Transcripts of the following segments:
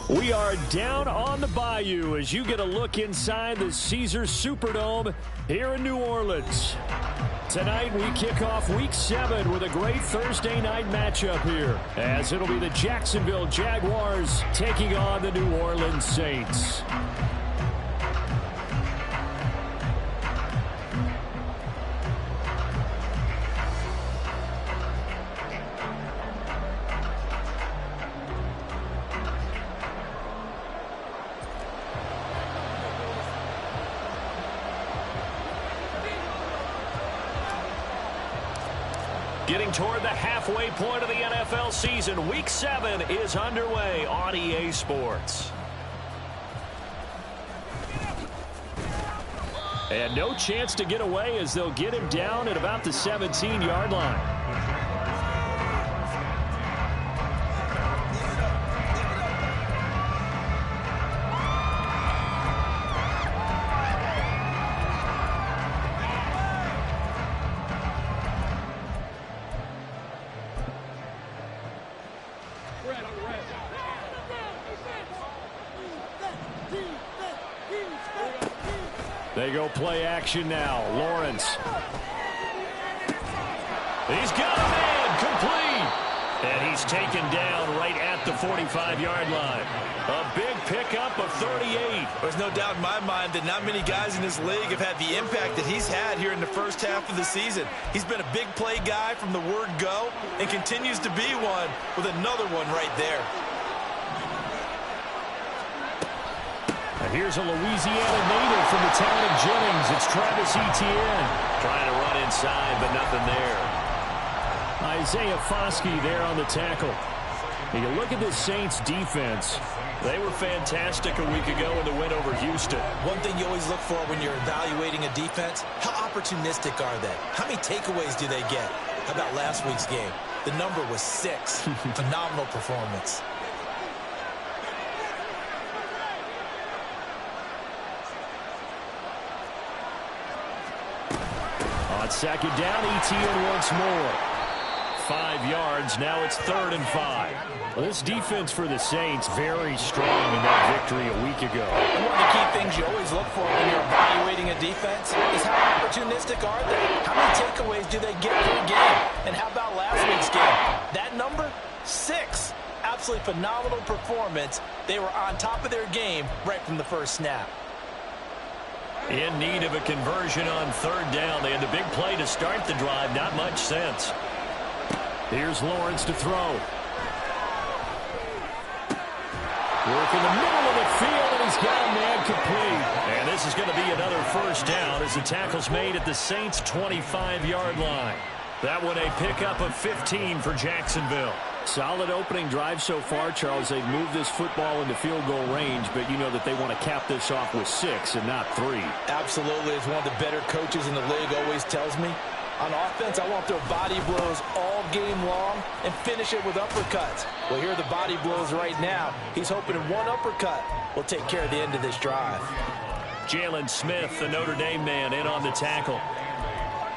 We are down on the bayou as you get a look inside the Caesars Superdome here in New Orleans. Tonight we kick off Week 7 with a great Thursday night matchup here, as it'll be the Jacksonville Jaguars taking on the New Orleans Saints. Getting toward the halfway point of the NFL season, Week 7 is underway on EA Sports. And no chance to get away as they'll get him down at about the 17-yard line. They go play action now. Lawrence. He's got a man complete. And he's taken down right at the 45-yard line. A big pickup of 38. There's no doubt in my mind that not many guys in this league have had the impact that he's had here in the first half of the season. He's been a big play guy from the word go and continues to be one with another one right there. Here's a Louisiana native from the town of Jennings. It's Travis Etienne. Trying to run inside, but nothing there. Isaiah Foskey there on the tackle. You look at this Saints defense. They were fantastic a week ago in the win over Houston. One thing you always look for when you're evaluating a defense, how opportunistic are they? How many takeaways do they get? How about last week's game? The number was 6. Phenomenal performance. On second down, Etienne once more. 5 yards. Now it's 3rd and 5. Well, this defense for the Saints very strong in that victory a week ago. One of the key things you always look for when you're evaluating a defense is how opportunistic are they? How many takeaways do they get per game? And how about last week's game? That number, 6. Absolutely phenomenal performance. They were on top of their game right from the first snap. In need of a conversion on 3rd down. They had the big play to start the drive. Not much sense. Here's Lawrence to throw. Work in the middle of the field, and he's got a man complete. And this is going to be another first down as the tackle's made at the Saints' 25-yard line. That one a pickup of 15 for Jacksonville. Solid opening drive so far, Charles. They've moved this football into field goal range, but you know that they want to cap this off with 6 and not 3. Absolutely. As one of the better coaches in the league always tells me, on offense, I want their body blows all game long and finish it with uppercuts. Well, here are the body blows right now. He's hoping in one uppercut will take care of the end of this drive. Jalen Smith, the Notre Dame man, in on the tackle.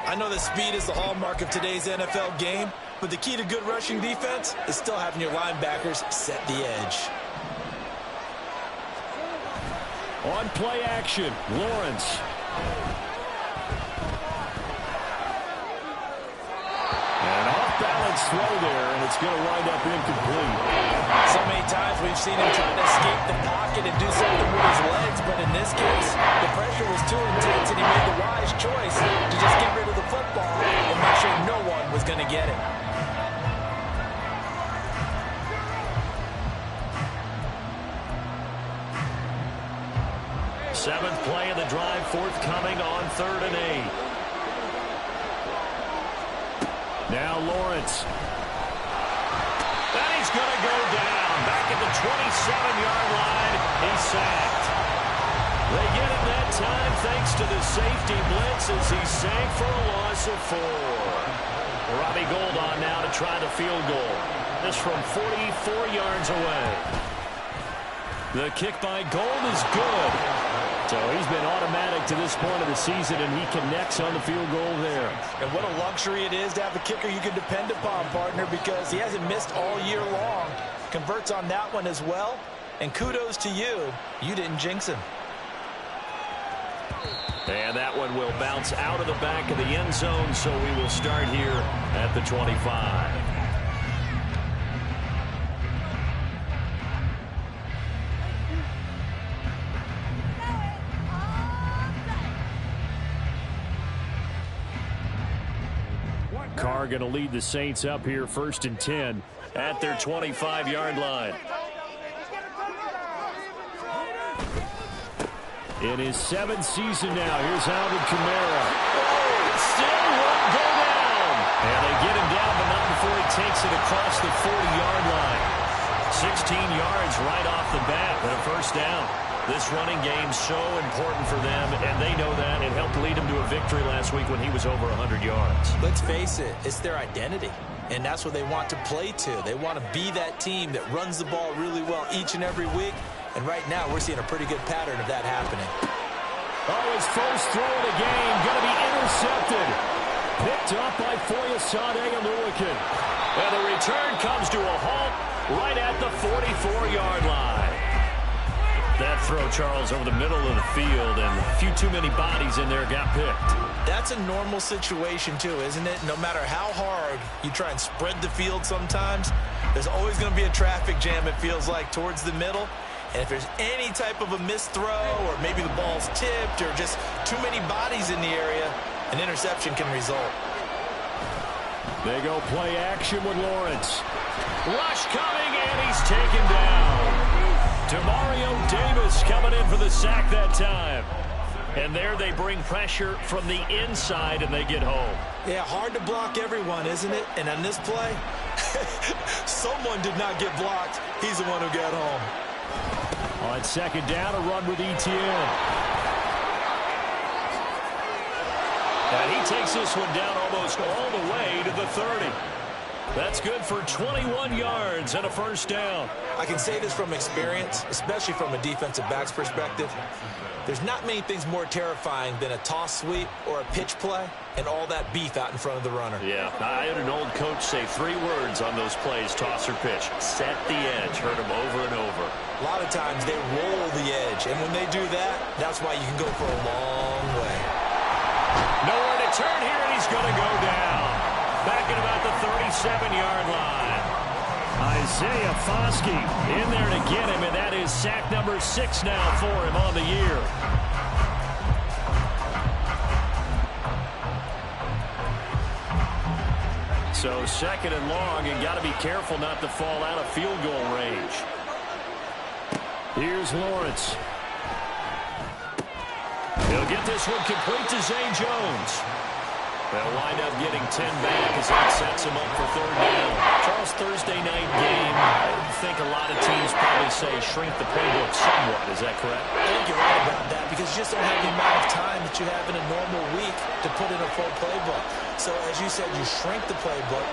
I know that speed is the hallmark of today's NFL game, but the key to good rushing defense is still having your linebackers set the edge. On play action, Lawrence. An off-balance throw there, and it's going to wind up incomplete. So many times we've seen him trying to escape the pocket and do something with his legs, but in this case, the pressure was too intense, and he made the wise choice to just get rid of the football and make sure no one was going to get it. Seventh play of the drive forthcoming on 3rd and 8. Now Lawrence. And he's going to go down. Back at the 27-yard line. He's sacked. They get him that time thanks to the safety blitz as he sank for a loss of 4. Robbie Gould on now to try the field goal. This from 44 yards away. The kick by Gould is good. So he's been automatic to this point of the season, and he connects on the field goal there. And what a luxury it is to have a kicker you can depend upon, partner, because he hasn't missed all year long. Converts on that one as well. And kudos to you. You didn't jinx him. And that one will bounce out of the back of the end zone, so we will start here at the 25. Carr going to lead the Saints up here 1st and 10 at their 25-yard line. In his 7th season now, here's Alvin Kamara. Still won't go down. And they get him down, but not before he takes it across the 40-yard line. 16 yards right off the bat, and a first down. This running game's so important for them, and they know that. It helped lead them to a victory last week when he was over 100 yards. Let's face it, it's their identity, and that's what they want to play to. They want to be that team that runs the ball really well each and every week, and right now we're seeing a pretty good pattern of that happening. Oh, his first throw of the game going to be intercepted. Picked up by Foyesade Oluwakin. And the return comes to a halt right at the 44-yard line. That throw, Charles, over the middle of the field, and a few too many bodies in there got picked. That's a normal situation, too, isn't it? No matter how hard you try and spread the field sometimes, there's always going to be a traffic jam, it feels like, towards the middle. And if there's any type of a missed throw, or maybe the ball's tipped, or just too many bodies in the area, an interception can result. They go play action with Lawrence. Rush coming, and he's taken down. Demario Davis coming in for the sack that time. And there they bring pressure from the inside, and they get home. Yeah, hard to block everyone, isn't it? And on this play, someone did not get blocked. He's the one who got home. On 2nd down, a run with Etienne. And he takes this one down almost all the way to the 30. That's good for 21 yards and a first down. I can say this from experience, especially from a defensive back's perspective. There's not many things more terrifying than a toss sweep or a pitch play and all that beef out in front of the runner. Yeah, I had an old coach say 3 words on those plays, toss or pitch. Set the edge. Heard him over and over. A lot of times they roll the edge, and when they do that, that's why you can go for a long way. Nowhere to turn here, and he's going to go down. Back at about the 37-yard line. Isaiah Foskey in there to get him, and that is sack number 6 now for him on the year. So 2nd and long, and got to be careful not to fall out of field goal range. Here's Lawrence. He'll get this one complete to Zay Jones. They'll wind up getting 10 back as that sets him up for 3rd down. Charles, Thursday night game, I think a lot of teams probably say shrink the playbook somewhat. Is that correct? I think you're right about that because you just don't have the amount of time that you have in a normal week to put in a full playbook. So, as you said, you shrink the playbook,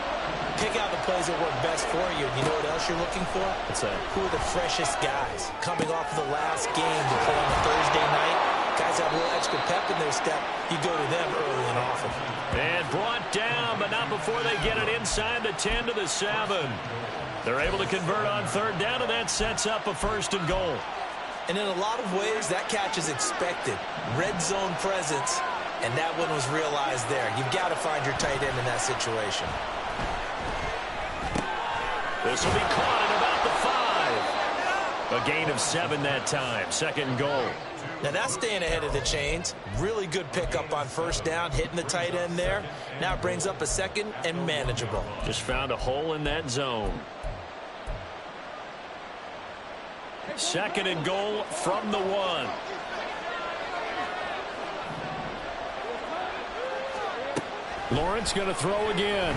pick out the plays that work best for you. And you know what else you're looking for? What's that? Who are the freshest guys coming off of the last game to play on a Thursday night? Guys have a little extra pep in their step. You go to them early and often. And brought down, but not before they get it inside the 10 to the 7. They're able to convert on 3rd down, and that sets up a 1st and goal. And in a lot of ways, that catch is expected. Red zone presence, and that one was realized there. You've got to find your tight end in that situation. This will be caught at about the 5. A gain of 7 that time. 2nd and goal. Now that's staying ahead of the chains. Really good pickup on 1st down, hitting the tight end there. Now it brings up a 2nd and manageable. Just found a hole in that zone. 2nd and goal from the 1. Lawrence going to throw again.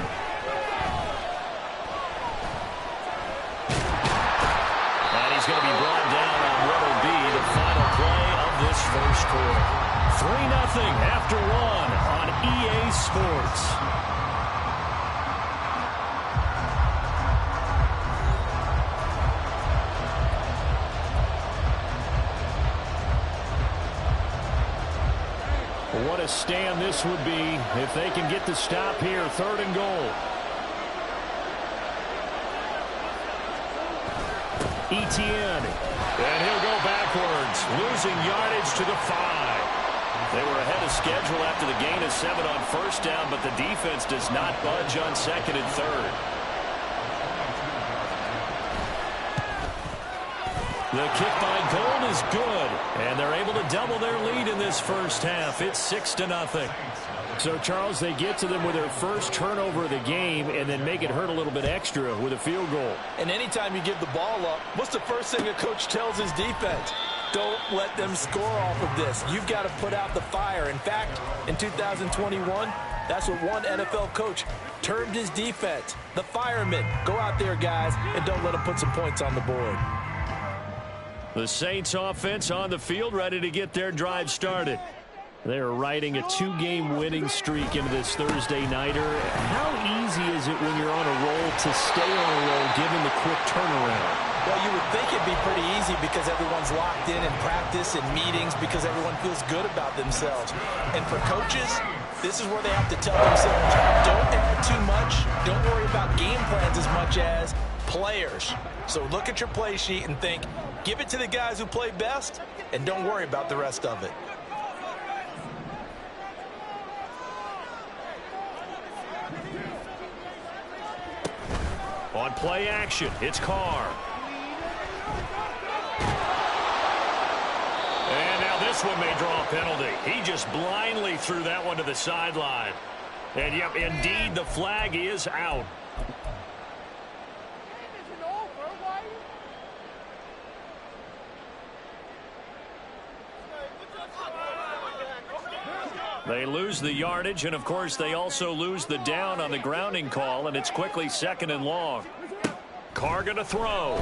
And he's going to be brought down on what will be the final play of this first quarter. 3-0 after 1 on EA Sports. What a stand this would be if they can get the stop here. 3rd and goal. Etienne. And he'll go backwards, losing yardage to the 5. They were ahead of schedule after the gain of 7 on first down, but the defense does not budge on 2nd and 3rd. The kick by Gold is good, and they're able to double their lead in this first half. It's 6-0. So, Charles, they get to them with their first turnover of the game and then make it hurt a little bit extra with a field goal. And anytime you give the ball up, what's the first thing a coach tells his defense? Don't let them score off of this. You've got to put out the fire. In fact, in 2021, that's what one NFL coach termed his defense. The firemen. Go out there, guys, and don't let them put some points on the board. The Saints offense on the field, ready to get their drive started. They're riding a 2-game winning streak into this Thursday nighter. How easy is it when you're on a roll to stay on a roll given the quick turnaround? Well, you would think it'd be pretty easy because everyone's locked in practice and meetings because everyone feels good about themselves. And for coaches, this is where they have to tell themselves, don't add too much, don't worry about game plans as much as players. So look at your play sheet and think, give it to the guys who play best, and don't worry about the rest of it. On play action, it's Carr. And now this one may draw a penalty. He just blindly threw that one to the sideline. And, yep, indeed, the flag is out. They lose the yardage, and, of course, they also lose the down on the grounding call, and it's quickly 2nd and long. Carr going to throw.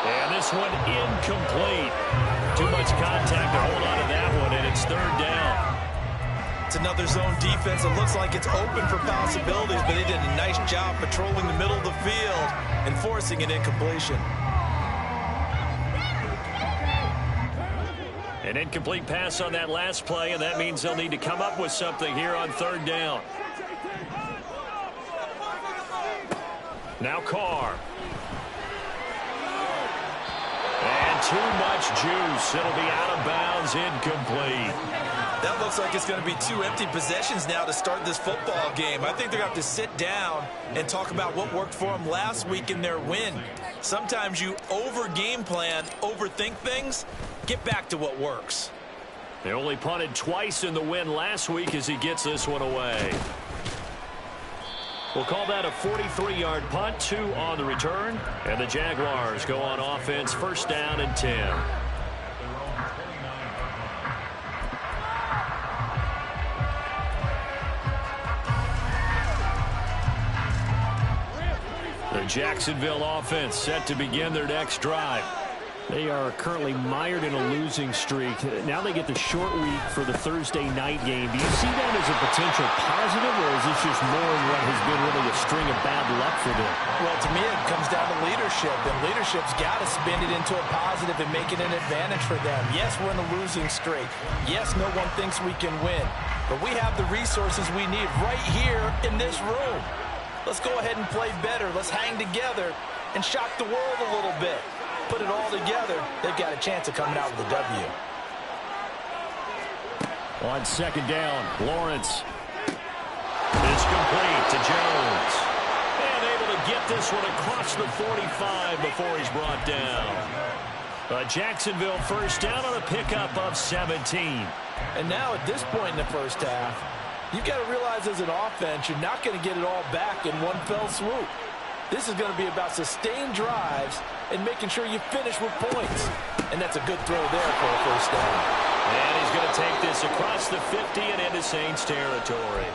And this one incomplete. Too much contact to hold on to that one, and it's 3rd down. It's another zone defense. It looks like it's open for possibilities, but they did a nice job patrolling the middle of the field and forcing an incompletion. An incomplete pass on that last play, and that means they'll need to come up with something here on 3rd down. Now Carr. And too much juice. It'll be out of bounds, incomplete. That looks like it's going to be 2 empty possessions now to start this football game. I think they're going to have to sit down and talk about what worked for them last week in their win. Sometimes you over-game plan, overthink things. Get back to what works. They only punted twice in the win last week as he gets this one away. We'll call that a 43-yard punt, 2 on the return. And the Jaguars go on offense, 1st down and 10. The Jacksonville offense set to begin their next drive. They are currently mired in a losing streak. Now they get the short week for the Thursday night game. Do you see that as a potential positive, or is this just more in what has been really a string of bad luck for them? Well, to me, it comes down to leadership, and leadership's got to spin it into a positive and make it an advantage for them. Yes, we're in a losing streak. Yes, no one thinks we can win, but we have the resources we need right here in this room. Let's go ahead and play better. Let's hang together and shock the world a little bit. Put it all together, they've got a chance of coming out with a W. On 2nd down, Lawrence. It's complete to Jones. And able to get this one across the 45 before he's brought down. A Jacksonville 1st down on a pickup of 17. And now at this point in the first half, you've got to realize as an offense, you're not going to get it all back in one fell swoop. This is going to be about sustained drives and making sure you finish with points. And that's a good throw there for a 1st down. And he's going to take this across the 50 and into Saints territory.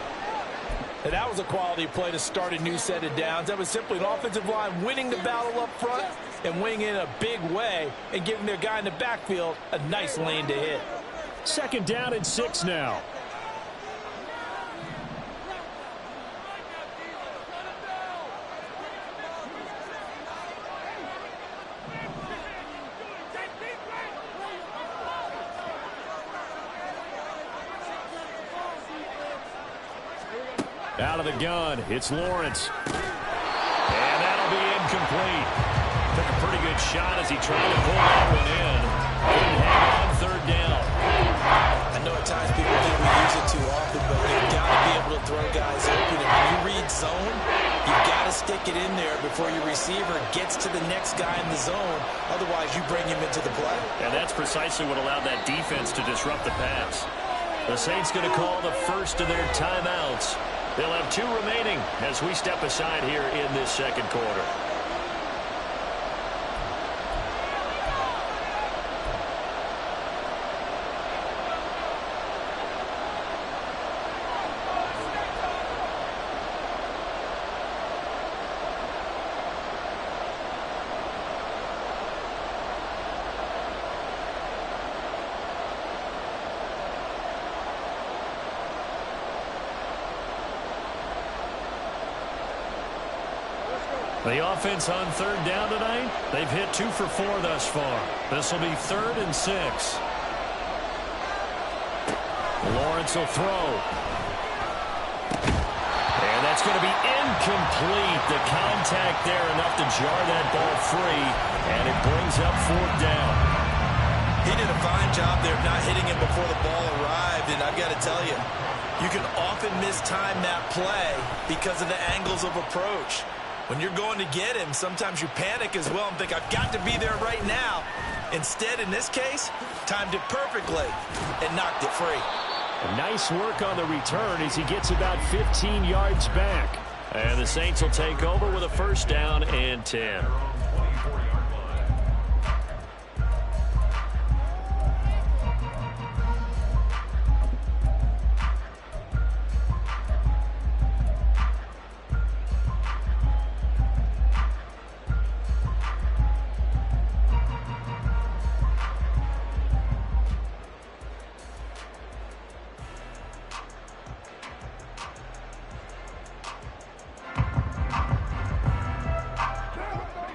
And that was a quality play to start a new set of downs. That was simply an offensive line winning the battle up front and winning in a big way and giving their guy in the backfield a nice lane to hit. 2nd down and 6 now. Out of the gun, it's Lawrence. And that'll be incomplete. Took a pretty good shot as he tried to pull that one in. Couldn't hang on 3rd down. I know at times people think we use it too often, but you've got to be able to throw guys open. And when you read zone, you've got to stick it in there before your receiver gets to the next guy in the zone. Otherwise, you bring him into the play. And that's precisely what allowed that defense to disrupt the pass. The Saints going to call the first of their timeouts. They'll have 2 remaining as we step aside here in this 2nd quarter. The offense on 3rd down tonight, they've hit 2 for 4 thus far. This will be 3rd and 6. Lawrence will throw. And that's going to be incomplete. The contact there enough to jar that ball free, and it brings up 4th down. He did a fine job there of not hitting him before the ball arrived, and I've got to tell you, you can often mistime that play because of the angles of approach. When you're going to get him, sometimes you panic as well and think, I've got to be there right now. Instead, in this case, timed it perfectly and knocked it free. Nice work on the return as he gets about 15 yards back. And the Saints will take over with a 1st down and 10.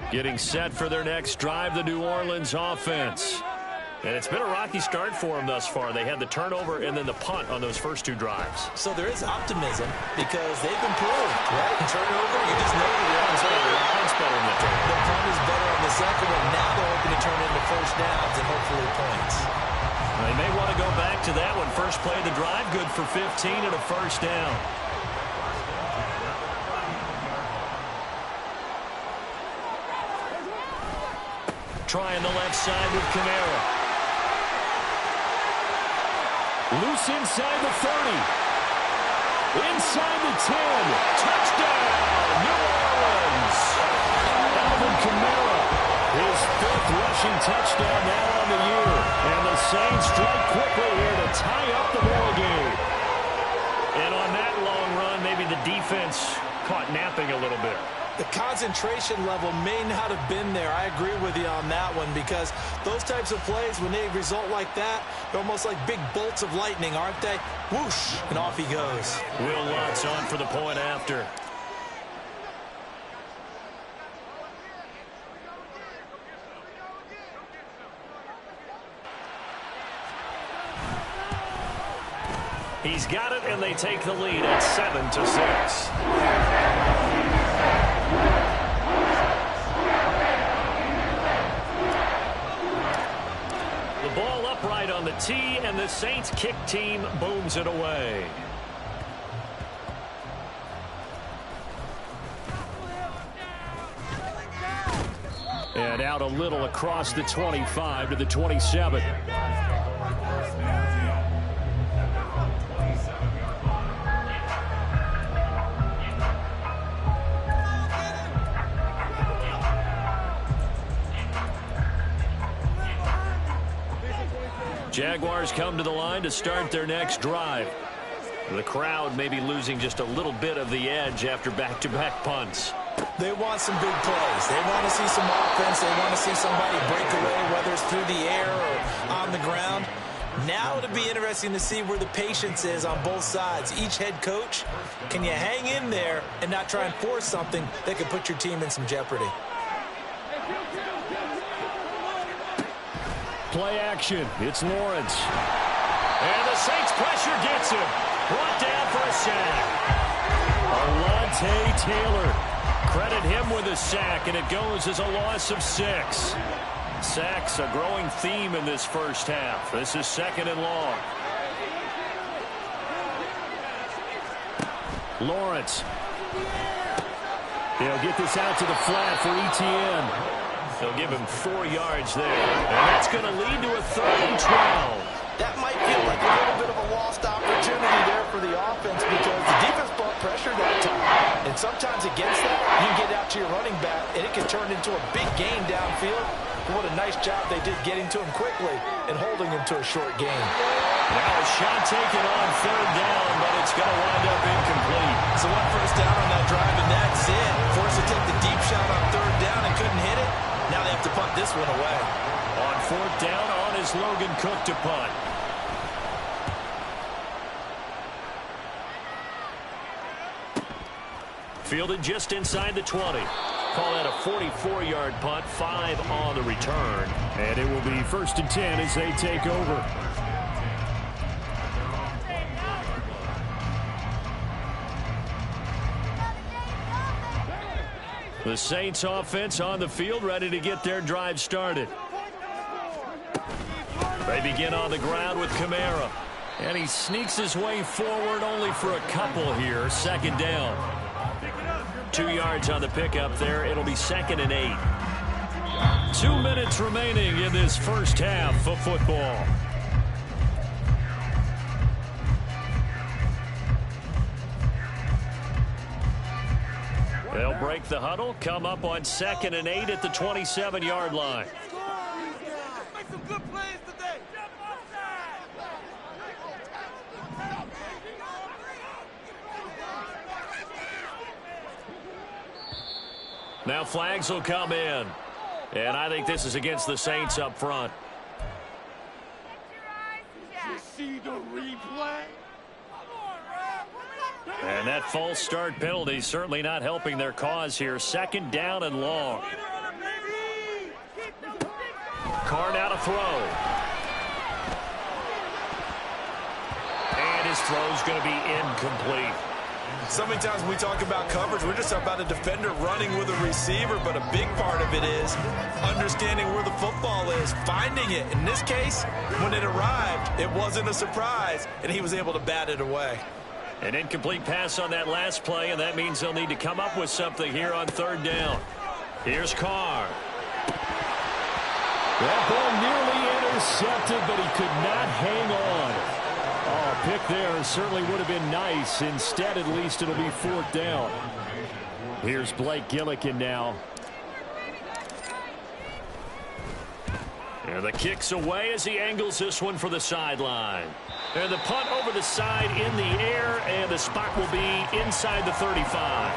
Getting set for their next drive, the New Orleans offense. And it's been a rocky start for them thus far. They had the turnover and then the punt on those first 2 drives. So there is optimism because they've improved, right? Turnover, you just know the punt's better. The punt's better than the turnover. The punt is better on the 2nd one. Now they're hoping to turn into 1st downs and hopefully points. They may want to go back to that one. First play of the drive, good for 15 and a 1st down. Trying the left side with Kamara. Loose inside the 30. Inside the 10. Touchdown, New Orleans. Alvin Kamara, his 5th rushing touchdown now on the year. And the Saints strike quickly here to tie up the ball game. And on that long run, maybe the defense caught napping a little bit. The concentration level may not have been there. I agree with you on that one because those types of plays, when they result like that, they're almost like big bolts of lightning, aren't they? Whoosh, and off he goes. Will Lutz on for the point after. He's got it, and they take the lead at 7-6. The ball upright on the tee, and the Saints kick team booms it away. And out a little across the 25 to the 27. Jaguars come to the line to start their next drive. The crowd may be losing just a little bit of the edge after back-to-back punts. They want some big plays. They want to see some offense. They want to see somebody break away, whether it's through the air or on the ground. Now it'll be interesting to see where the patience is on both sides. Each head coach, can you hang in there and not try and force something that could put your team in some jeopardy? Play action. It's Lawrence. And the Saints pressure gets him. Brought down for a sack. Alontae Taylor. Credit him with a sack, and it goes as a loss of 6. Sacks a growing theme in this first half. This is 2nd and long. Lawrence. They'll get this out to the flat for Etienne. They'll give him 4 yards there. And that's going to lead to a 3rd and 12. That might feel like a little bit of a lost opportunity there for the offense because the defense brought pressure that time. And sometimes against that, you can get out to your running back, and it can turn into a big gain downfield. What a nice job they did getting to him quickly and holding him to a short gain. Now a shot taken on 3rd down, but it's going to wind up incomplete. So one first down on that drive, and that's it. Forced to take the deep shot on 3rd down and couldn't hit it. Now they have to punt this one away. On 4th down, on is Logan Cook to punt. Fielded just inside the 20. Call that a 44-yard punt, 5 on the return. And it will be 1st and 10 as they take over. The Saints offense on the field, ready to get their drive started. They begin on the ground with Kamara. And he sneaks his way forward only for a couple here. 2nd down. 2 yards on the pickup there. It'll be 2nd and 8. 2 minutes remaining in this first half of football. They'll break the huddle, come up on 2nd and 8 at the 27-yard line. Make some good plays today. Now flags will come in. And I think this is against the Saints up front. You see the replay? And that false start penalty certainly not helping their cause here. 2nd down and long. Carr now to throw. And his throw's going to be incomplete. So many times when we talk about coverage, we're just about a defender running with a receiver, but a big part of it is understanding where the football is, finding it. In this case, when it arrived, it wasn't a surprise, and he was able to bat it away. An incomplete pass on that last play, and that means they'll need to come up with something here on 3rd down. Here's Carr. That ball nearly intercepted, but he could not hang on. Oh, pick there certainly would have been nice. Instead, at least it'll be 4th down. Here's Blake Gillikin now. And the kick's away as he angles this one for the sideline. And the punt over the side in the air, and the spot will be inside the 35.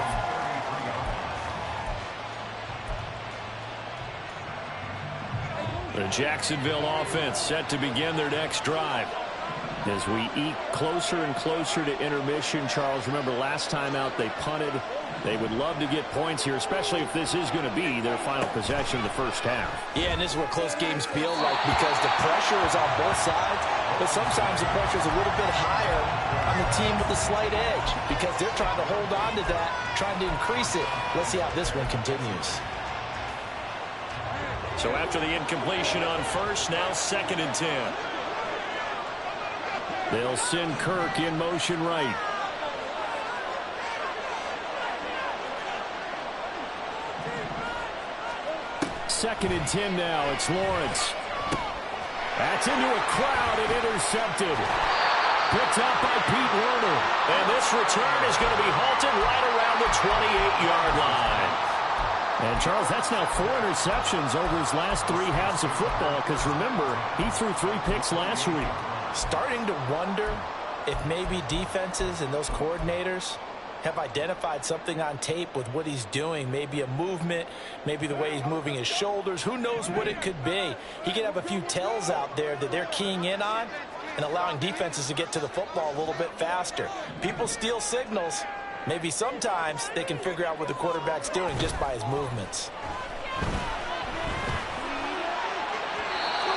The Jacksonville offense set to begin their next drive. As we eke closer and closer to intermission, Charles, remember last time out they punted. They would love to get points here, especially if this is going to be their final possession of the first half. Yeah, and this is what close games feel like because the pressure is on both sides, but sometimes the pressure is a little bit higher on the team with the slight edge because they're trying to hold on to that, trying to increase it. Let's see how this one continues. So after the incompletion on 1st, now 2nd and 10. They'll send Kirk in motion right. Second and 10 now. It's Lawrence. That's into a crowd and intercepted. Picked up by Pete Werner. And this return is going to be halted right around the 28-yard line. And, Charles, that's now 4 interceptions over his last 3 halves of football because, remember, he threw 3 picks last week. Starting to wonder if maybe defenses and those coordinators have identified something on tape with what he's doing. Maybe a movement, maybe the way he's moving his shoulders. Who knows what it could be? He could have a few tells out there that they're keying in on and allowing defenses to get to the football a little bit faster. People steal signals. Maybe sometimes they can figure out what the quarterback's doing just by his movements.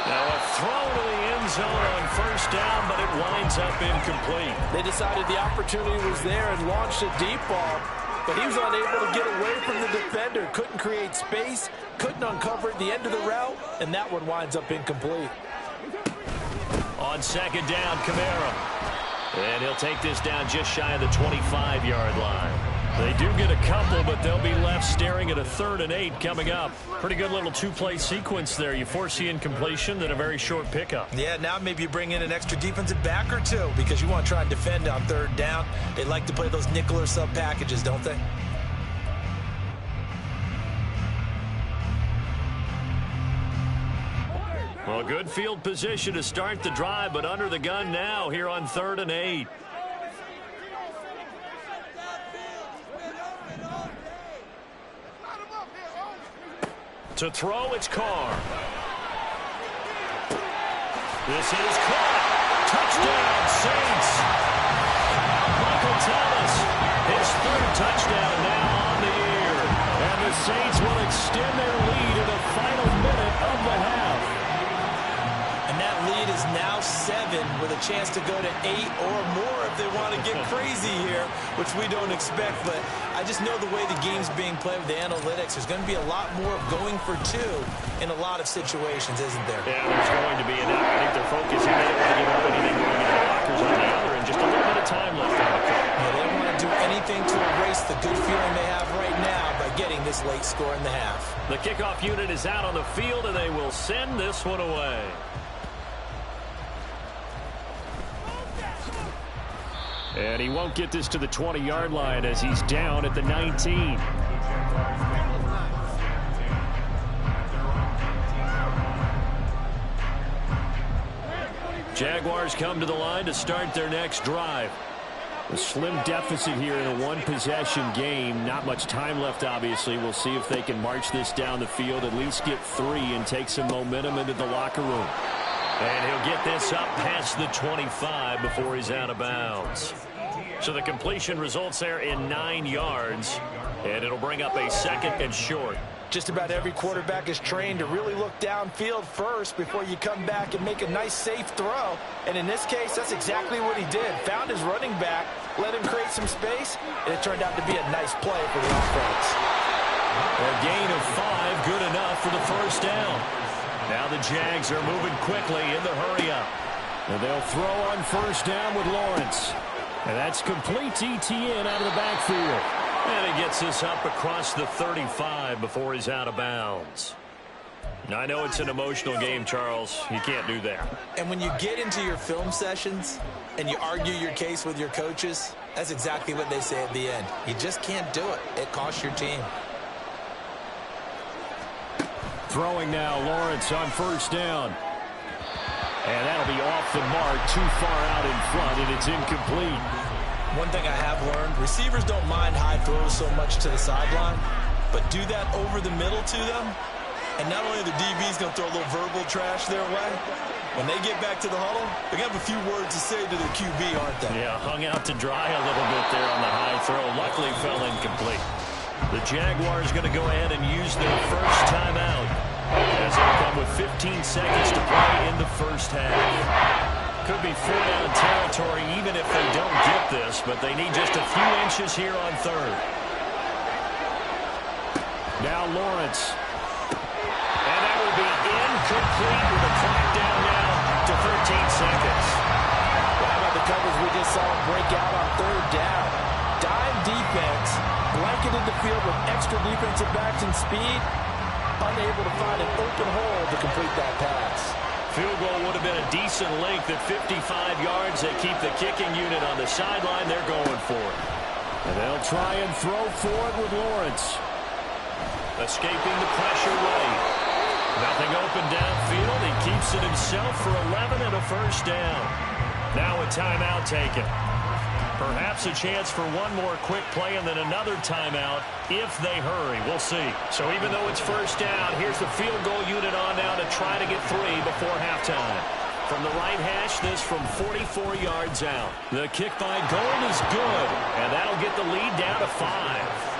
Now a throw to the end zone on first down, but it winds up incomplete. They decided the opportunity was there and launched a deep ball, but he was unable to get away from the defender. Couldn't create space, couldn't uncover at the end of the route, and that one winds up incomplete. On second down, Kamara. And he'll take this down just shy of the 25-yard line. They do get a couple, but they'll be left staring at a 3rd and 8 coming up. Pretty good little 2-play sequence there. You force the incompletion, then a very short pickup. Yeah, now maybe you bring in an extra defensive back or 2 because you want to try and defend on 3rd down. They like to play those nickel or sub packages, don't they? Well, good field position to start the drive, but under the gun now here on 3rd and 8. To throw, it's Carr. This is caught. Touchdown, Saints. Michael Thomas, his 3rd touchdown now on the year. And the Saints will extend their lead in the final minute of the half. And that lead is now 7 with a chance to go to 8 or more if they want to get crazy here, which we don't expect. But I just know the way the game's being played with the analytics, there's going to be a lot more of going for 2 in a lot of situations, isn't there? Yeah, there's going to be. And I think their focus here, they don't want to give up anything going into the lockers on the other, and just a little bit of time left on the clock. Yeah, they don't want to do anything to erase the good feeling they have right now by getting this late score in the half. The kickoff unit is out on the field, and they will send this one away. And he won't get this to the 20-yard line as he's down at the 19. Jaguars come to the line to start their next drive. A slim deficit here in a one-possession game. Not much time left, obviously. We'll see if they can march this down the field, at least get 3 and take some momentum into the locker room. And he'll get this up past the 25 before he's out of bounds. So the completion results there in 9 yards, and it'll bring up a 2nd and short. Just about every quarterback is trained to really look downfield first before you come back and make a nice, safe throw. And in this case, that's exactly what he did. Found his running back, let him create some space, and it turned out to be a nice play for the offense. A gain of 5, good enough for the first down. Now the Jags are moving quickly in the hurry-up. And they'll throw on first down with Lawrence. And that's complete to ETN out of the backfield. And he gets this up across the 35 before he's out of bounds. Now, I know it's an emotional game, Charles. You can't do that. And when you get into your film sessions and you argue your case with your coaches, that's exactly what they say at the end. You just can't do it. It costs your team. Throwing now, Lawrence on first down. And that'll be off the mark, too far out in front, and it's incomplete. One thing I have learned, receivers don't mind high throws so much to the sideline, but do that over the middle to them, and not only are the DBs going to throw a little verbal trash their way, when they get back to the huddle, they're going to have a few words to say to their QB, aren't they? Yeah, hung out to dry a little bit there on the high throw. Luckily fell incomplete. The Jaguars going to go ahead and use their first timeout as they come with 15 seconds to play in the first half. Could be 4-down territory even if they don't get this, but they need just a few inches here on third. Now Lawrence. And that will be incomplete with the clock down now to 13 seconds. Well, how about the coverage we just saw break out on third down? Dime defense, blanketed the field with extra defensive backs and speed, unable to find an open hole to complete that pass. Field goal would have been a decent length at 55 yards. They keep the kicking unit on the sideline. They're going for it. And they'll try and throw for it with Lawrence. Escaping the pressure late. Nothing open downfield. He keeps it himself for 11 and a first down. Now a timeout taken. Perhaps a chance for one more quick play and then another timeout if they hurry. We'll see. So even though it's first down, here's the field goal unit on now to try to get 3 before halftime. From the right hash, this from 44 yards out. The kick by Gold is good, and that'll get the lead down to 5.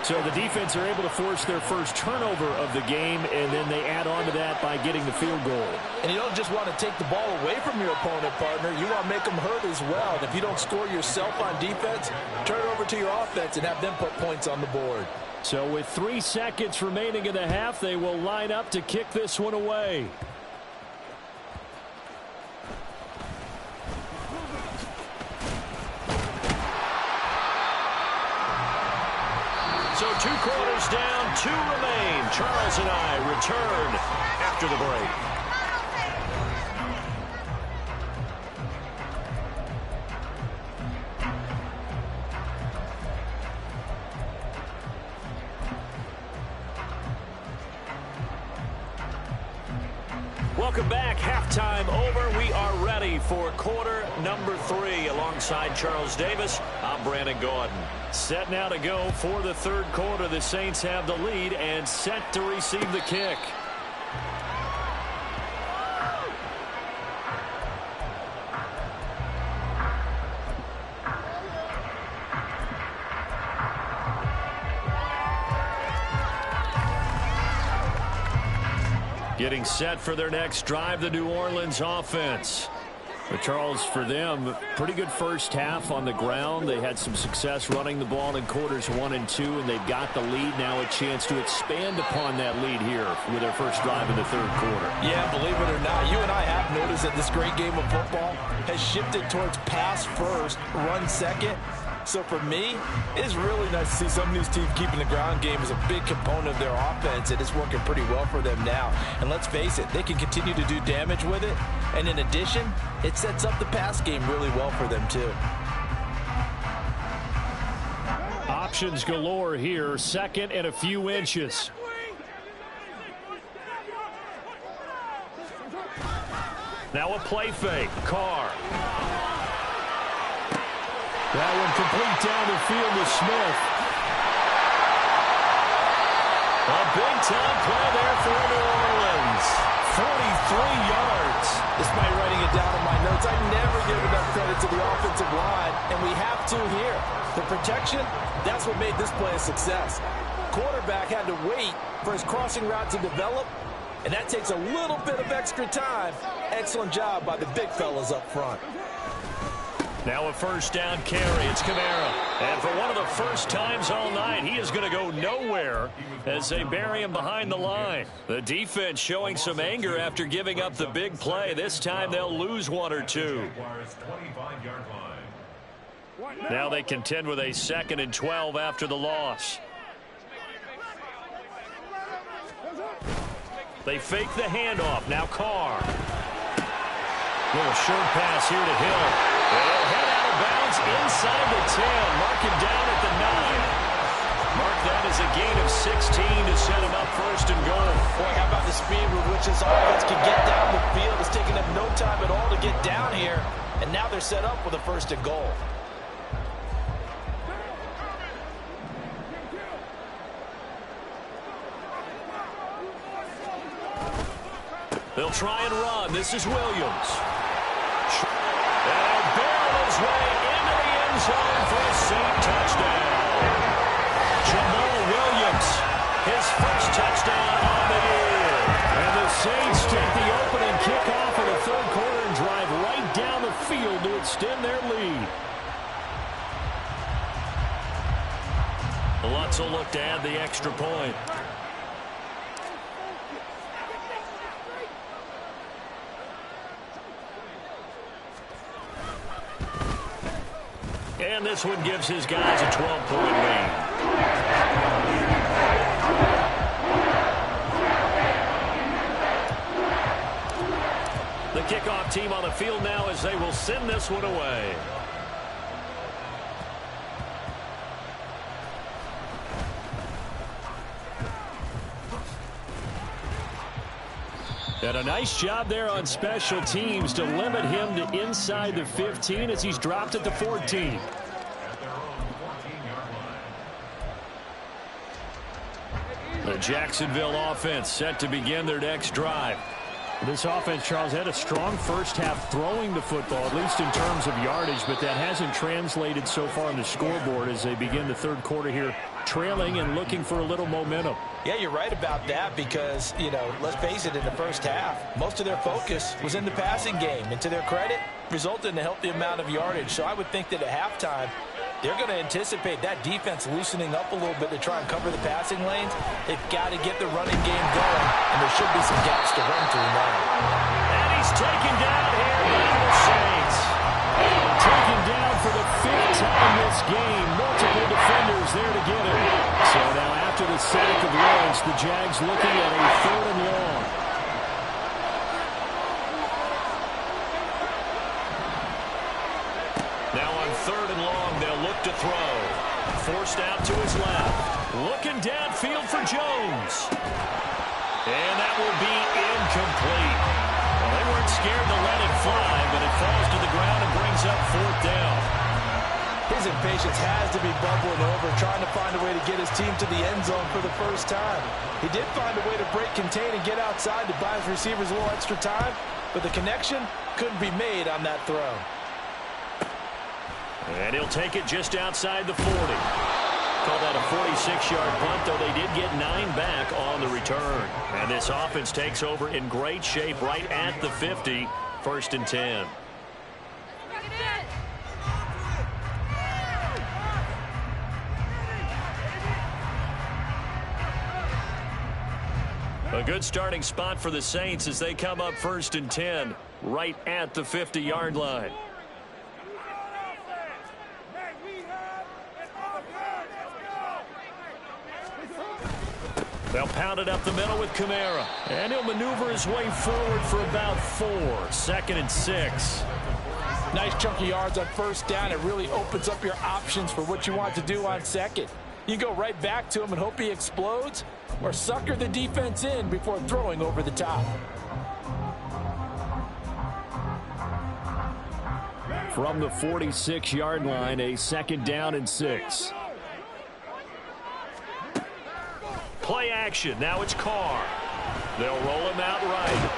So the defense are able to force their first turnover of the game, and then they add on to that by getting the field goal. And you don't just want to take the ball away from your opponent, partner. You want to make them hurt as well. And if you don't score yourself on defense, turn it over to your offense and have them put points on the board. So with 3 seconds remaining in the half, they will line up to kick this one away. So 2 quarters down, 2 remain. Charles and I return after the break. Welcome back. Halftime over. We are ready for quarter number 3. Alongside Charles Davis, I'm Brandon Gordon. Set now to go for the third quarter. The Saints have the lead and set to receive the kick. Getting set for their next drive, the New Orleans offense. But Charles, for them, pretty good first half on the ground. They had some success running the ball in quarters 1 and 2, and they've got the lead now, a chance to expand upon that lead here with their first drive in the third quarter. Yeah, believe it or not, you and I have noticed that this great game of football has shifted towards pass first, run second. So for me, it's really nice to see some of these teams keeping the ground game as a big component of their offense, and it's working pretty well for them now. And let's face it, they can continue to do damage with it. And in addition, it sets up the pass game really well for them too. Options galore here, second and a few inches. Now a play fake. Carr. That one complete down the field to Smith. A big-time play there for New Orleans. 43 yards. Despite writing it down in my notes, I never give enough credit to the offensive line, and we have to here. The protection, that's what made this play a success. Quarterback had to wait for his crossing route to develop, and that takes a little bit of extra time. Excellent job by the big fellas up front. Now a first down carry. It's Kamara. And for one of the first times all night, he is going to go nowhere as they bury him behind the line. The defense showing some anger after giving up the big play. This time they'll lose 1 or 2. Now they contend with a 2nd and 12 after the loss. They fake the handoff. Now Carr. Little short pass here to Hill. They'll head out of bounds inside the 10. Mark him down at the 9. Mark that as a gain of 16 to set him up first and goal. Boy, how about the speed with which this offense can get down the field? It's taken them no time at all to get down here. And now they're set up with a first and goal. They'll try and run. This is Williams. And barrel his way into the end zone for a Saint touchdown. Jamal Williams, his first touchdown on the year. And the Saints take the opening kickoff of the third quarter and drive right down the field to extend their lead. Lutz will look to add the extra point. And this one gives his guys a 12-point lead. The kickoff team on the field now as they will send this one away. And a nice job there on special teams to limit him to inside the 15 as he's dropped at the 14. The Jacksonville offense set to begin their next drive. This offense, Charles, had a strong first half throwing the football, at least in terms of yardage, but that hasn't translated so far on the scoreboard as they begin the third quarter here, trailing and looking for a little momentum. Yeah, you're right about that because, you know, let's face it, in the first half, most of their focus was in the passing game. And to their credit, resulted in a healthy amount of yardage. So I would think that at halftime, they're going to anticipate that defense loosening up a little bit to try and cover the passing lanes. They've got to get the running game going, and there should be some gaps to run through now. And he's taken down here by the Saints. Taken down for the 5th time this game. Multiple defenders there to get him. So now after the sack of Lawrence, the Jags looking at a 3rd and long. Now on 3rd and long, they'll look to throw. Forced out to his left. Looking downfield for Jones. And that will be incomplete. Well, they weren't scared to let it fly, but it falls to the ground and brings up 4th down. His impatience has to be bubbling over, trying to find a way to get his team to the end zone for the first time. He did find a way to break contain and get outside to buy his receivers a little extra time, but the connection couldn't be made on that throw. And he'll take it just outside the 40. Call that a 46-yard punt, though they did get 9 back on the return. And this offense takes over in great shape right at the 50, 1st and 10. A good starting spot for the Saints as they come up 1st and 10 right at the 50-yard line. They'll pound it up the middle with Kamara. And he'll maneuver his way forward for about 4. 2nd and 6. Nice chunky yards on 1st down. It really opens up your options for what you want to do on 2nd. You go right back to him and hope he explodes, or sucker the defense in before throwing over the top. From the 46-yard line, a 2nd down and 6. Play action. Now it's Carr. They'll roll him out right.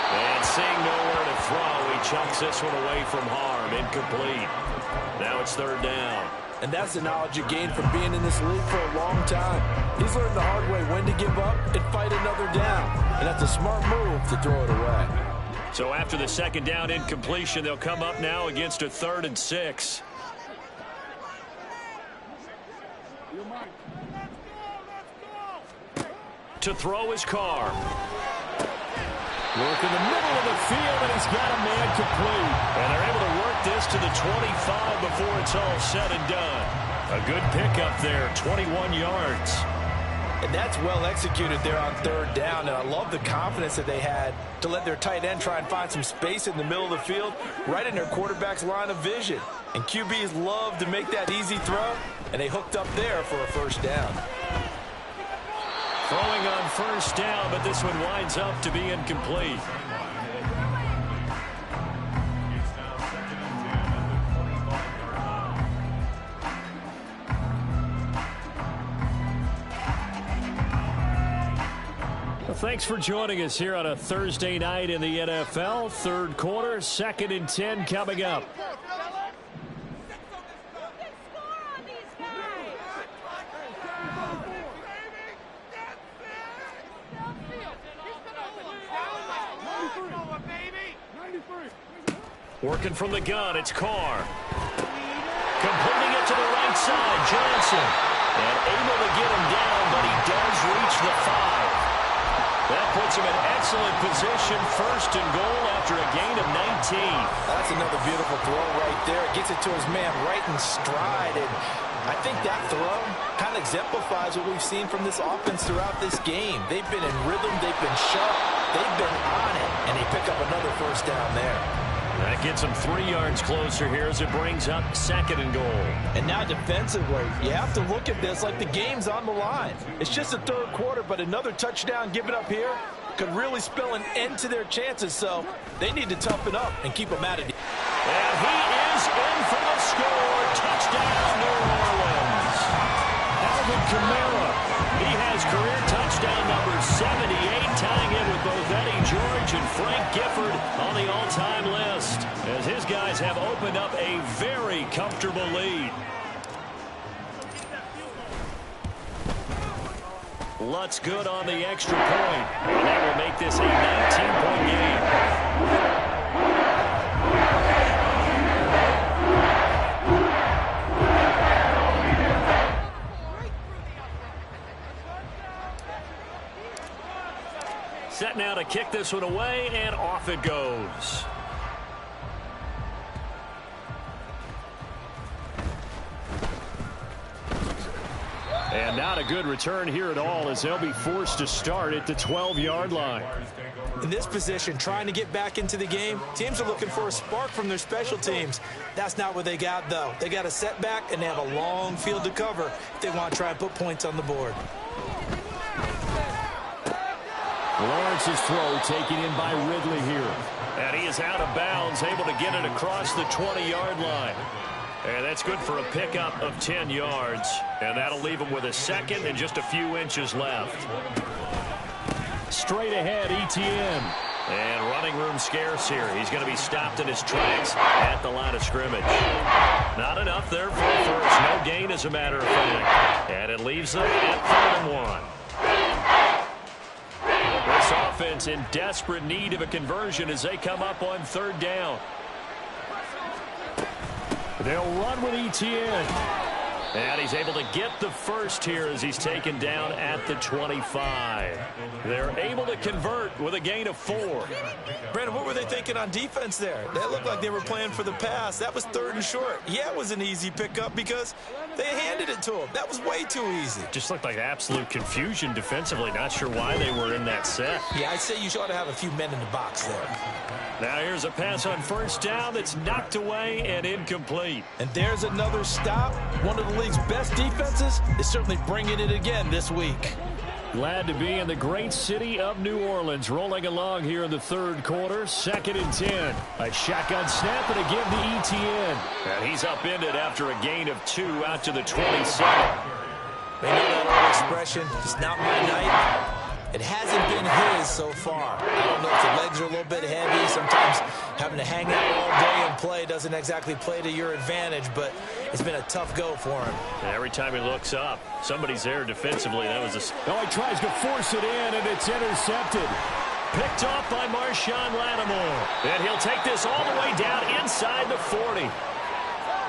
And seeing nowhere to throw, he chucks this one away from harm. Incomplete. Now it's 3rd down. And that's the knowledge you gain from being in this league for a long time. He's learned the hard way when to give up and fight another down. And that's a smart move to throw it away. So after the 2nd down incompletion, they'll come up now against a 3rd and 6. To throw his Carr. Work in the middle of the field, and he's got a man complete. And they're able to work this to the 25 before it's all said and done. A good pickup there, 21 yards. And that's well executed there on 3rd down. And I love the confidence that they had to let their tight end try and find some space in the middle of the field, right in their quarterback's line of vision. And QBs love to make that easy throw, and they hooked up there for a 1st down. Throwing on 1st down, but this one winds up to be incomplete. Well, thanks for joining us here on a Thursday night in the NFL. 3rd quarter, 2nd and 10 coming up. Working from the gun, it's Carr. Completing it to the right side, Johnson. And able to get him down, but he does reach the 5. That puts him in excellent position, 1st and goal after a gain of 19. That's another beautiful throw right there. It gets it to his man right in stride. And I think that throw kind of exemplifies what we've seen from this offense throughout this game. They've been in rhythm. They've been sharp. They've been on it. And they pick up another 1st down there. That gets him 3 yards closer here as it brings up 2nd and goal. And now defensively, you have to look at this like the game's on the line. It's just the 3rd quarter, but another touchdown given up here could really spell an end to their chances, so they need to toughen up and keep them out of it. And he is in for the score. Touchdown, New Orleans. Alvin Kamara. He has career touchdown number 78, tying in with both Eddie George and Frank Gifford on the all-time list, as his guys have opened up a very comfortable lead. Lutz good on the extra point, and that will make this a 19-point game. Set now to kick this one away, and off it goes. And not a good return here at all, as they'll be forced to start at the 12-yard line. In this position, trying to get back into the game, teams are looking for a spark from their special teams. That's not what they got, though. They got a setback, and they have a long field to cover if they want to try and put points on the board. Lawrence's throw taken in by Ridley here. And he is out of bounds, able to get it across the 20-yard line. And that's good for a pickup of 10 yards. And that'll leave him with a second and just a few inches left. Straight ahead, Etienne. And running room scarce here. He's going to be stopped in his tracks at the line of scrimmage. Not enough there for a first. No gain, as a matter of fact. And it leaves them at 3rd and 1. This offense in desperate need of a conversion as they come up on 3rd down. They'll run with Etienne. And he's able to get the first here as he's taken down at the 25. They're able to convert with a gain of 4. Brandon, what were they thinking on defense there? That looked like they were playing for the pass. That was 3rd and short. Yeah, it was an easy pickup because they handed it to him. That was way too easy. Just looked like absolute confusion defensively. Not sure why they were in that set. Yeah, I'd say you ought to have a few men in the box there. Now here's a pass on 1st down that's knocked away and incomplete. And there's another stop. One of the league's best defenses is certainly bringing it again this week. Glad to be in the great city of New Orleans, rolling along here in the 3rd quarter. 2nd and 10. A shotgun snap and a give to Etienne. And he's upended after a gain of 2 out to the 27. They know that old expression, it's not my night. It hasn't been his so far. I don't know if the legs are a little bit heavy. Sometimes having to hang out all day and play doesn't exactly play to your advantage, but it's been a tough go for him. And every time he looks up, somebody's there defensively. That was he tries to force it in, and it's intercepted. Picked off by Marshawn Lattimore. And he'll take this all the way down inside the 40.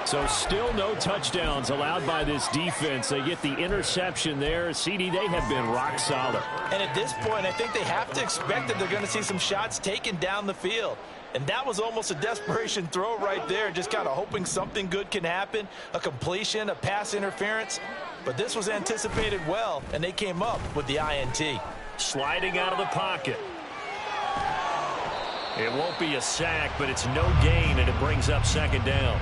So still no touchdowns allowed by this defense. They get the interception there. CD, they have been rock solid. And at this point, I think they have to expect that they're going to see some shots taken down the field. And that was almost a desperation throw right there, just kind of hoping something good can happen, a completion, a pass interference. But this was anticipated well, and they came up with the INT. Sliding out of the pocket. It won't be a sack, but it's no gain, and it brings up 2nd down.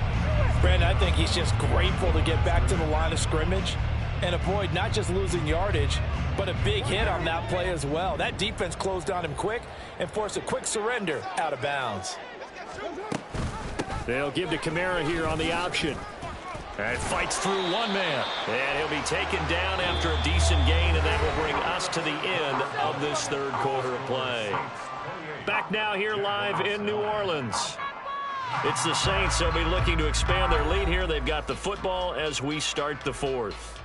Brandon, I think he's just grateful to get back to the line of scrimmage and avoid not just losing yardage, but a big hit on that play as well. That defense closed on him quick and forced a quick surrender out of bounds. They'll give to Kamara here on the option. And fights through one man. And he'll be taken down after a decent gain, and that will bring us to the end of this 3rd quarter of play. Back now here live in New Orleans. It's the Saints. They'll be looking to expand their lead here. They've got the football as we start the 4th.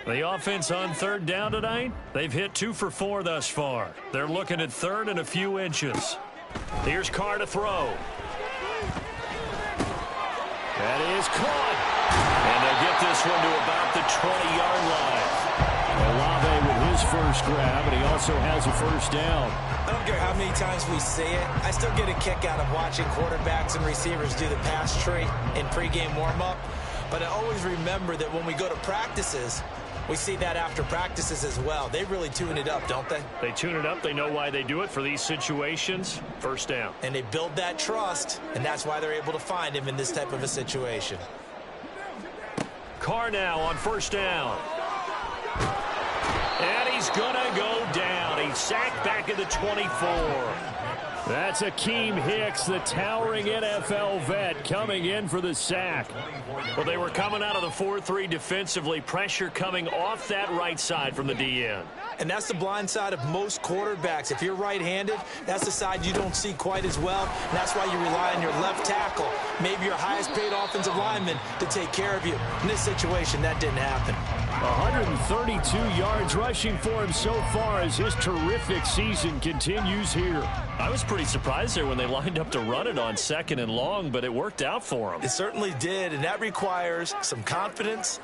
The offense on 3rd down tonight, they've hit 2 for 4 thus far. They're looking at 3rd and a few inches. Here's Carr to throw. That is caught. And they'll get this one to about the 20-yard line. Olave with his first grab, and he also has a 1st down. I don't care how many times we say it, I still get a kick out of watching quarterbacks and receivers do the pass tree in pregame warm-up. But I always remember that when we go to practices, we see that after practices as well. They really tune it up, don't they? They tune it up. They know why they do it for these situations. First down. And they build that trust, and that's why they're able to find him in this type of a situation. Carr now on first down. And he's going to go down. He's sacked back at the 24. That's Akeem Hicks, the towering NFL vet, coming in for the sack. Well, they were coming out of the 4-3 defensively. Pressure coming off that right side from the DN. And that's the blind side of most quarterbacks. If you're right-handed, that's the side you don't see quite as well. And that's why you rely on your left tackle, maybe your highest-paid offensive lineman, to take care of you. In this situation, that didn't happen. 132 yards rushing for him so far as his terrific season continues here. I was pretty surprised there when they lined up to run it on 2nd and long, but it worked out for him. It certainly did, and that requires some confidence,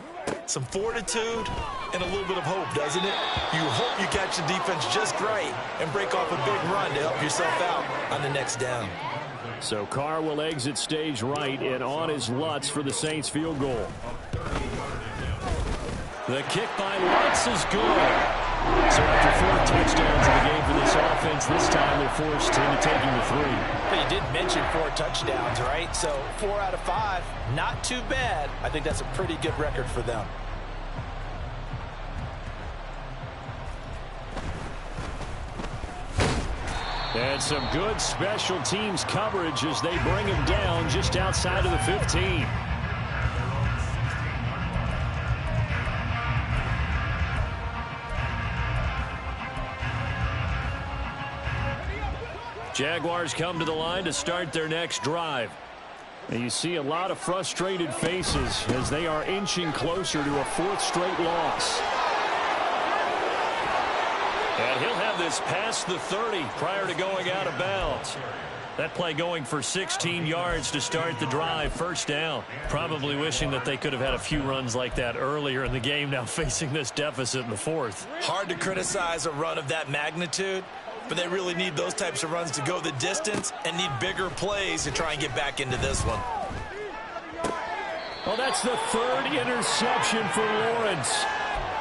some fortitude, and a little bit of hope, doesn't it? You hope you catch the defense just right and break off a big run to help yourself out on the next down. So Carr will exit stage right and on his Lutz for the Saints field goal. The kick by Lutz is good. So after 4 touchdowns in the game for this offense, this time they're forced into taking the 3. But you did mention 4 touchdowns, right? So 4 out of 5, not too bad. I think that's a pretty good record for them. And some good special teams coverage as they bring him down just outside of the 15. Jaguars come to the line to start their next drive. And you see a lot of frustrated faces as they are inching closer to a 4th straight loss. And he'll have this past the 30 prior to going out of bounds. That play going for 16 yards to start the drive, first down. Probably wishing that they could have had a few runs like that earlier in the game, now facing this deficit in the 4th. Hard to criticize a run of that magnitude, but they really need those types of runs to go the distance and need bigger plays to try and get back into this one. Well, that's the 3rd interception for Lawrence.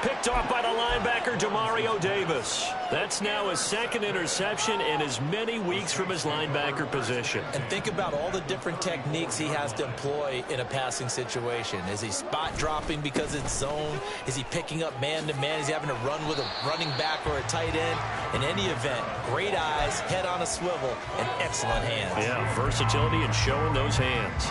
Picked off by the linebacker, Demario Davis. That's now his 2nd interception in as many weeks from his linebacker position. And think about all the different techniques he has to employ in a passing situation. Is he spot dropping because it's zone? Is he picking up man-to-man? Is he having to run with a running back or a tight end? In any event, great eyes, head on a swivel, and excellent hands. Yeah, versatility and showing those hands.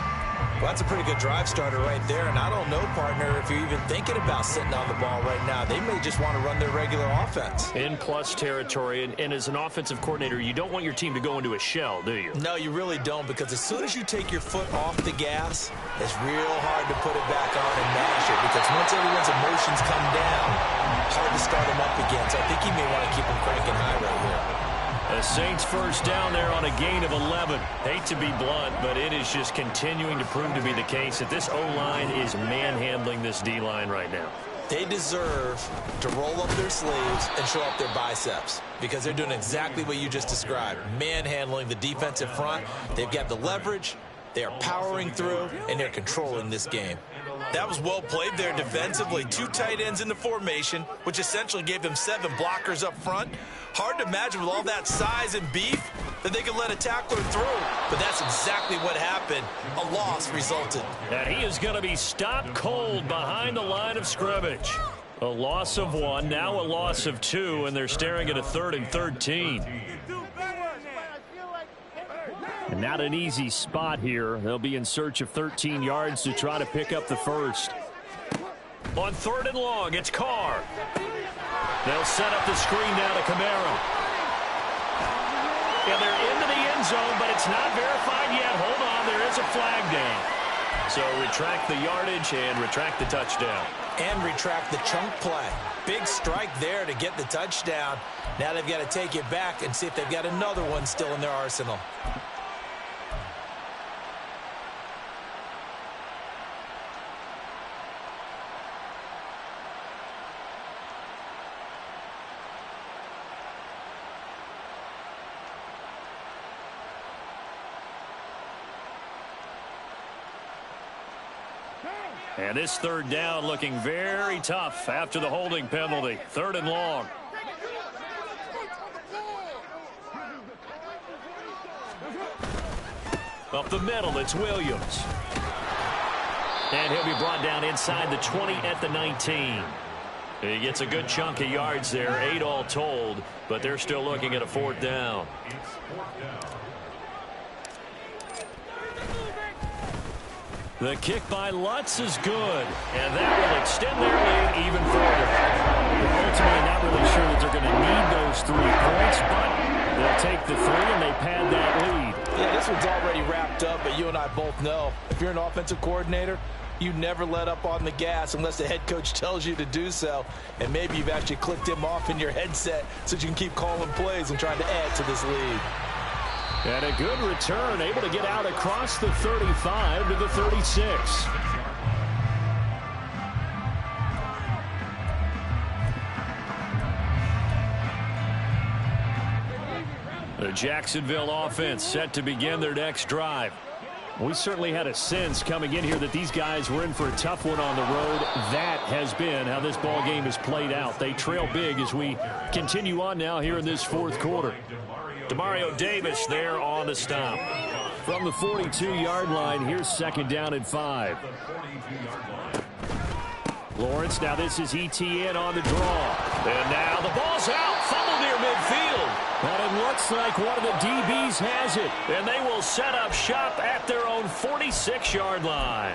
Well, that's a pretty good drive starter right there, and I don't know, partner, if you're even thinking about sitting on the ball right now. They may just want to run their regular offense. In plus territory, and as an offensive coordinator, you don't want your team to go into a shell, do you? No, you really don't, because as soon as you take your foot off the gas, it's real hard to put it back on and mash it, because once everyone's emotions come down, it's hard to start them up again. So I think you may want to keep them cranking high right here. The Saints first down there on a gain of 11. Hate to be blunt, but it is just continuing to prove to be the case that this O-line is manhandling this D-line right now. They deserve to roll up their sleeves and show up their biceps, because they're doing exactly what you just described, manhandling the defensive front. They've got the leverage, they are powering through, and they're controlling this game. That was well played there defensively. 2 tight ends in the formation, which essentially gave them 7 blockers up front. Hard to imagine with all that size and beef that they could let a tackler through. But that's exactly what happened. A loss resulted. And he is going to be stopped cold behind the line of scrimmage. A loss of 1, now a loss of 2, and they're staring at a 3rd and 13. And not an easy spot here. They'll be in search of 13 yards to try to pick up the first. On 3rd and long, it's Carr. They'll set up the screen now to Kamara. And they're into the end zone, but it's not verified yet. Hold on, there is a flag down. So retract the yardage and retract the touchdown. And retract the chunk play. Big strike there to get the touchdown. Now they've got to take it back and see if they've got another one still in their arsenal. And this third down looking very tough after the holding penalty. 3rd and long. Up the middle, it's Williams. And he'll be brought down inside the 20 at the 19. He gets a good chunk of yards there, 8 all told, but they're still looking at a 4th down. The kick by Lutz is good, and that will extend their lead even further. They're ultimately not really sure that they're going to need those 3 points, but they'll take the 3 and they pad that lead. Yeah, this one's already wrapped up, but you and I both know if you're an offensive coordinator, you never let up on the gas unless the head coach tells you to do so. And maybe you've actually clicked him off in your headset so you can keep calling plays and trying to add to this lead. And a good return, able to get out across the 35 to the 36. The Jacksonville offense set to begin their next drive. We certainly had a sense coming in here that these guys were in for a tough one on the road. That has been how this ball game has played out. They trail big as we continue on now here in this 4th quarter. Demario Davis there on the stop. From the 42-yard line, here's 2nd down and 5. Lawrence, now this is ETN on the draw. And now the ball's out, fumble near midfield. And it looks like one of the DBs has it. And they will set up shop at their own 46-yard line.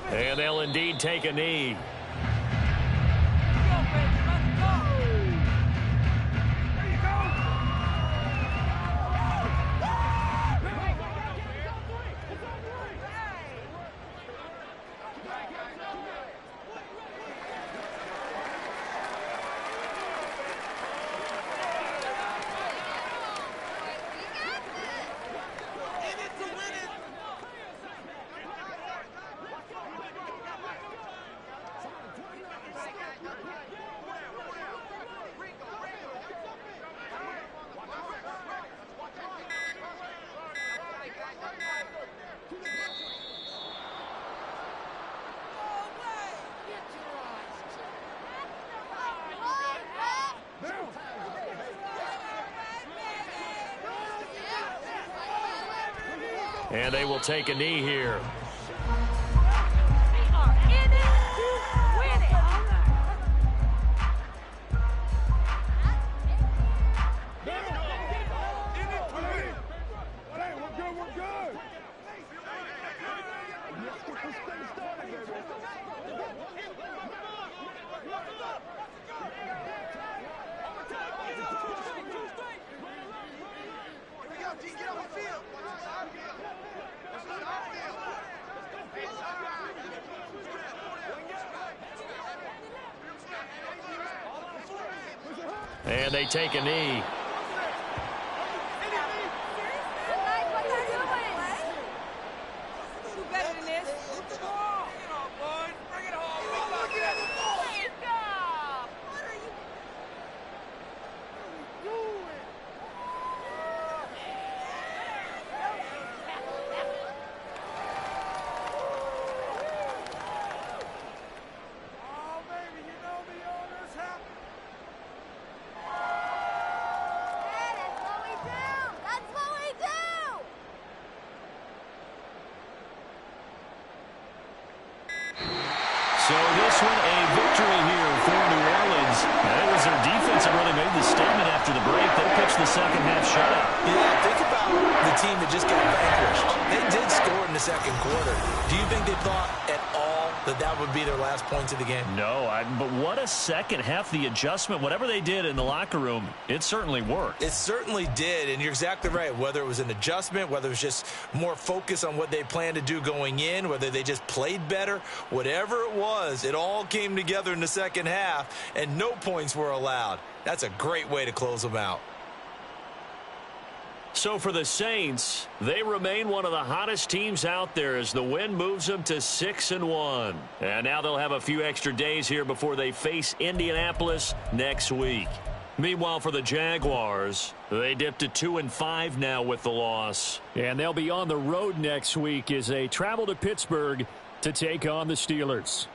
And they'll indeed take a knee. And they will take a knee here. And they take a knee. So this one, a victory here for New Orleans. And it was their defense that really made the statement after the break. They pitched the second half shutout. Yeah, think about the team that just got vanquished. They did score in the 2nd quarter. Do you think they thought at all that that would be their last points of the game? No, but what a second half. The adjustment, whatever they did in the locker room, it certainly worked. It certainly did, and you're exactly right. Whether it was an adjustment, whether it was just more focus on what they planned to do going in, whether they just played better, whatever it was, it all came together in the second half, and no points were allowed. That's a great way to close them out. So for the Saints, they remain one of the hottest teams out there as the win moves them to 6-1. And now they'll have a few extra days here before they face Indianapolis next week. Meanwhile, for the Jaguars, they dipped to 2-5 now with the loss. And they'll be on the road next week as they travel to Pittsburgh to take on the Steelers.